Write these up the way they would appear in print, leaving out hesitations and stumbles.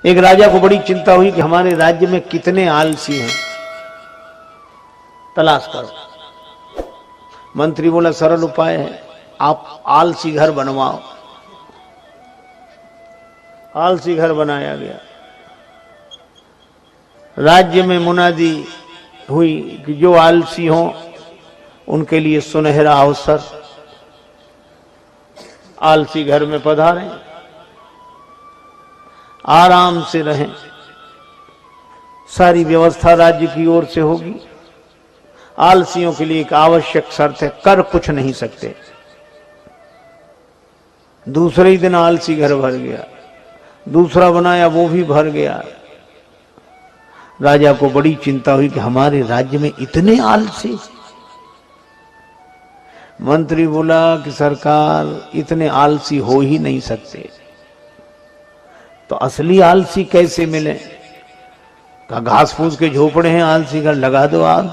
एक राजा को बड़ी चिंता हुई कि हमारे राज्य में कितने आलसी हैं, तलाश करो। मंत्री बोला सरल उपाय है, आप आलसी घर बनवाओ। आलसी घर बनाया गया। राज्य में मुनादी हुई कि जो आलसी हों उनके लिए सुनहरा अवसर, आलसी घर में पधारें, आराम से रहें, सारी व्यवस्था राज्य की ओर से होगी। आलसियों के लिए एक आवश्यक शर्त है, कर कुछ नहीं सकते। दूसरे ही दिन आलसी घर भर गया, दूसरा बनाया वो भी भर गया। राजा को बड़ी चिंता हुई कि हमारे राज्य में इतने आलसी। मंत्री बोला कि सरकार इतने आलसी हो ही नहीं सकते, तो असली आलसी कैसे मिले? कहा घास फूस के झोपड़े हैं, आलसी घर लगा दो आग।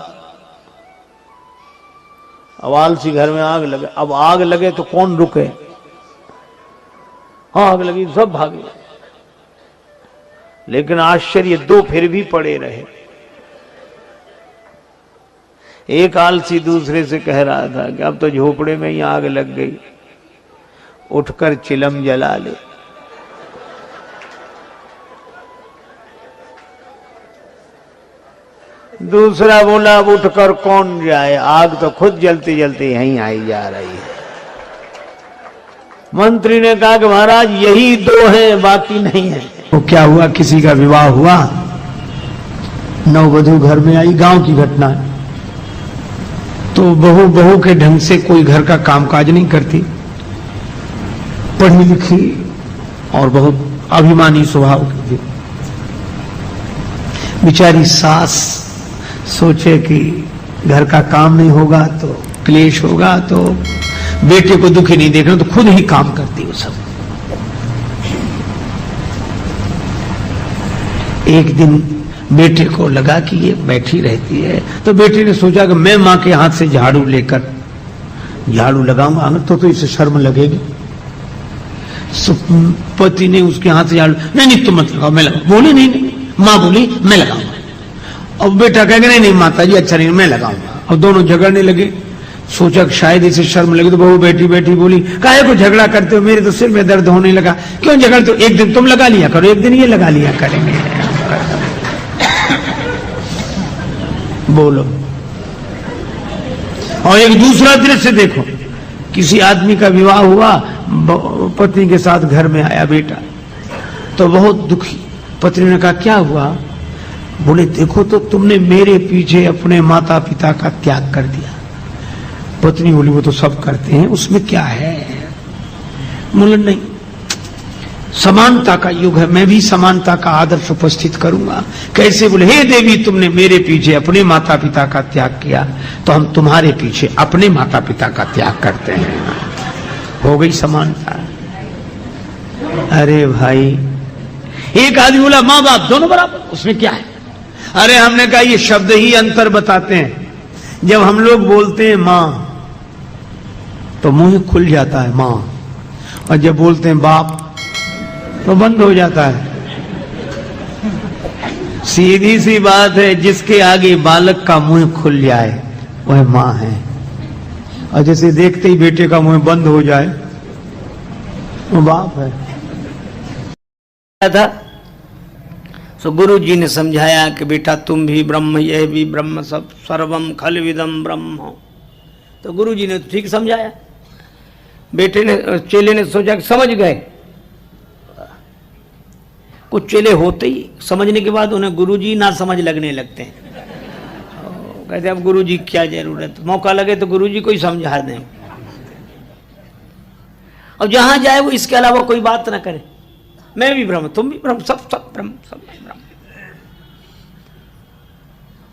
अब आलसी घर में आग लगे, अब आग लगे तो कौन रुके? आग लगी सब भागे, लेकिन आश्चर्य दो फिर भी पड़े रहे। एक आलसी दूसरे से कह रहा था कि अब तो झोपड़े में ही आग लग गई, उठकर चिलम जला ले। दूसरा बोला अब उठकर कौन जाए, आग तो खुद जलते जलते यहीं आई जा रही है। मंत्री ने कहा कि महाराज यही दो हैं, बाकी नहीं है। तो क्या हुआ, किसी का विवाह हुआ, नववधू घर में आई, गांव की घटना है। तो बहू के ढंग से कोई घर का कामकाज नहीं करती, पढ़ी लिखी और बहुत अभिमानी स्वभाव की थी। बेचारी सास सोचे कि घर का काम नहीं होगा तो क्लेश होगा, तो बेटे को दुखी नहीं देखना, तो खुद ही काम करती वो सब। एक दिन बेटे को लगा कि ये बैठी रहती है, तो बेटे ने सोचा कि मैं मां के हाथ से झाड़ू लेकर झाड़ू लगाऊंगा तो इसे शर्म लगेगी। पति ने उसके हाथ से झाड़ू, नहीं तुम मत लगाओ, मैं लगाऊं। बोले नहीं, मां बोली मैं लगाऊंगा। अब बेटा कहेगा नहीं माता जी अच्छा नहीं, मैं लगाऊंगा। और दोनों झगड़ने लगे। सोचा कि शायद इसे शर्म लगी, तो बहू बैठी बैठी बोली काहे को झगड़ा करते हो, मेरे तो सिर में दर्द होने लगा। क्यों झगड़ते हो, एक दिन तुम लगा लिया करो, एक दिन ये लगा लिया करेंगे। बोलो। और एक दूसरा दृश्य देखो, किसी आदमी का विवाह हुआ, पत्नी के साथ घर में आया बेटा, तो बहुत दुखी। पत्नी ने कहा क्या हुआ? बोले देखो तो तुमने मेरे पीछे अपने माता पिता का त्याग कर दिया। पत्नी बोली वो तो सब करते हैं, उसमें क्या है? बोले नहीं, समानता का युग है, मैं भी समानता का आदर्श उपस्थित करूंगा। कैसे? बोले हे देवी तुमने मेरे पीछे अपने माता पिता का त्याग किया, तो हम तुम्हारे पीछे अपने माता पिता का त्याग करते हैं। हो गई समानता। अरे भाई, एक आदमी बोला माँ बाप दोनों बराबर, उसमें क्या है? अरे हमने कहा ये शब्द ही अंतर बताते हैं। जब हम लोग बोलते हैं मां तो मुंह खुल जाता है मां, और जब बोलते हैं बाप तो बंद हो जाता है। सीधी सी बात है, जिसके आगे बालक का मुंह खुल जाए वह मां है, और जैसे देखते ही बेटे का मुंह बंद हो जाए वो बाप है। था सो गुरु जी ने समझाया कि बेटा तुम भी ब्रह्म, यह भी ब्रह्म, सब सर्वम खलविदम ब्रह्म। तो गुरु जी ने ठीक समझाया। बेटे ने, चेले ने सोचा कि समझ गए। कुछ चेले होते ही समझने के बाद उन्हें गुरु जी ना समझ लगने लगते हैं। कहते अब गुरु जी क्या जरूरत, मौका लगे तो गुरु जी को ही समझा दें, और जहां जाए वो इसके अलावा कोई बात ना करे। मैं भी ब्रह्म, तुम भी ब्रह्म, सब सब ब्रह्म, सब ब्रह्म।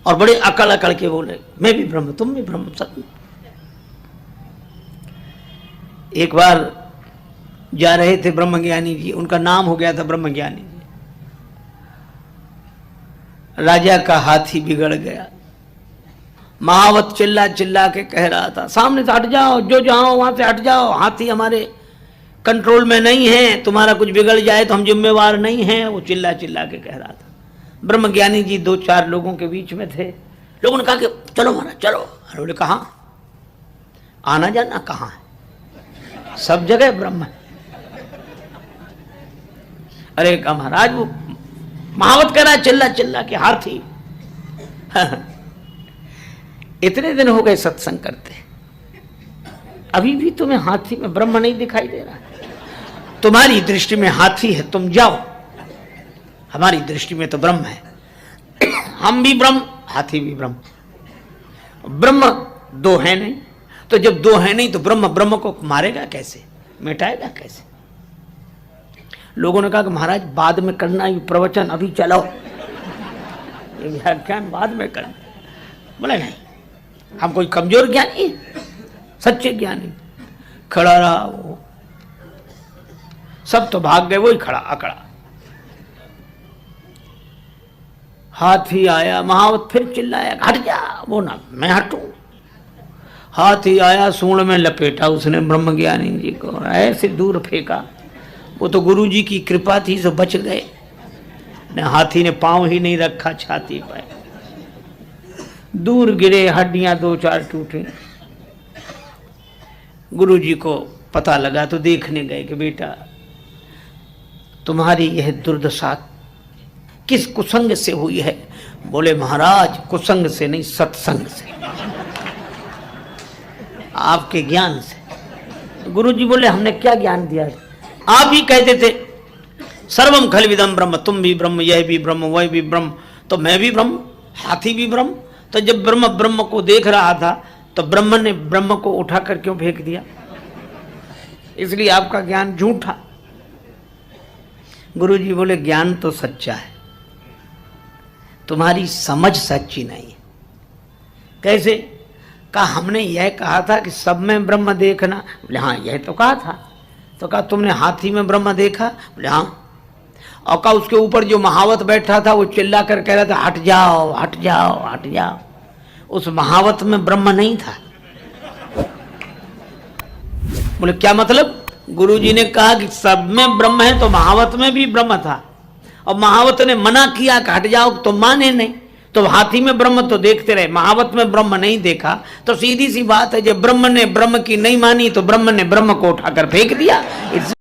और बड़े अकड़ अकड़ के बोले मैं भी ब्रह्म, तुम भी ब्रह्म, सब। एक बार जा रहे थे ब्रह्मज्ञानी जी, उनका नाम हो गया था ब्रह्मज्ञानी जी। राजा का हाथी बिगड़ गया। महावत चिल्ला चिल्ला के कह रहा था सामने से हट जाओ, जो जाओ वहां से हट जाओ, हाथी हमारे कंट्रोल में नहीं है, तुम्हारा कुछ बिगड़ जाए तो हम जिम्मेवार नहीं हैं। वो चिल्ला चिल्ला के कह रहा था। ब्रह्मज्ञानी जी 2-4 लोगों के बीच में थे। लोगों ने कहा कि चलो महाराज चलो। उन्होंने कहा आना जाना कहाँ है, सब जगह ब्रह्म है। अरे कहा महाराज वो महावत कह रहा है चिल्ला चिल्ला के हाथी। इतने दिन हो गए सत्संग करते, अभी भी तुम्हें हाथी में ब्रह्म नहीं दिखाई दे रहा। तुम्हारी दृष्टि में हाथी है, तुम जाओ, हमारी दृष्टि में तो ब्रह्म है। हम भी ब्रह्म, हाथी भी ब्रह्म। ब्रह्म दो है नहीं, तो जब दो है नहीं तो ब्रह्म ब्रह्म को मारेगा कैसे, मिटाएगा कैसे? लोगों ने कहा कि महाराज बाद में करना ये प्रवचन, अभी चलो ये व्याख्यान बाद में करना। बोले नहीं, हम कोई कमजोर ज्ञानी, सच्चे ज्ञानी। खड़ा रहा वो, सब तो भाग गए, वही खड़ा अकड़ा। हाथी आया, महावत फिर चिल्लाया हट जा। वो ना मैं हटूं। हाथी आया, सूंड में लपेटा उसने ब्रह्मज्ञानी जी को, ऐसे दूर फेंका। वो तो गुरु जी की कृपा थी सो बच गए। हाथी ने पांव ही नहीं रखा छाती पर, दूर गिरे, हड्डियां 2-4 टूटी। गुरु जी को पता लगा तो देखने गए कि बेटा तुम्हारी यह दुर्दशा किस कुसंग से हुई है? बोले महाराज कुसंग से नहीं, सत्संग से, आपके ज्ञान से। गुरु जी बोले हमने क्या ज्ञान दिया? आप ही कहते थे सर्वम खलविदम ब्रह्म, तुम भी ब्रह्म, यह भी ब्रह्म, वह भी ब्रह्म, तो मैं भी ब्रह्म, हाथी भी ब्रह्म। तो जब ब्रह्म ब्रह्म को देख रहा था तो ब्रह्म ने ब्रह्म को उठाकर क्यों फेंक दिया? इसलिए आपका ज्ञान झूठा। गुरु जी बोले ज्ञान तो सच्चा है, तुम्हारी समझ सच्ची नहीं है। कैसे? कहा हमने यह कहा था कि सब में ब्रह्म देखना। बोले हाँ यह तो कहा था। तो कहा तुमने हाथी में ब्रह्म देखा? बोले हाँ। और कहा उसके ऊपर जो महावत बैठा था वो चिल्ला कर कह रहा था हट जाओ हट जाओ हट जाओ। उस महावत में ब्रह्म नहीं था। बोले क्या मतलब? गुरुजी ने कहा कि सब में ब्रह्म है तो महावत में भी ब्रह्म था, और महावत ने मना किया कि हट जाओ, तो माने नहीं। तो हाथी में ब्रह्म तो देखते रहे, महावत में ब्रह्म नहीं देखा। तो सीधी सी बात है, जब ब्रह्म ने ब्रह्म की नहीं मानी तो ब्रह्म ने ब्रह्म को उठाकर फेंक दिया।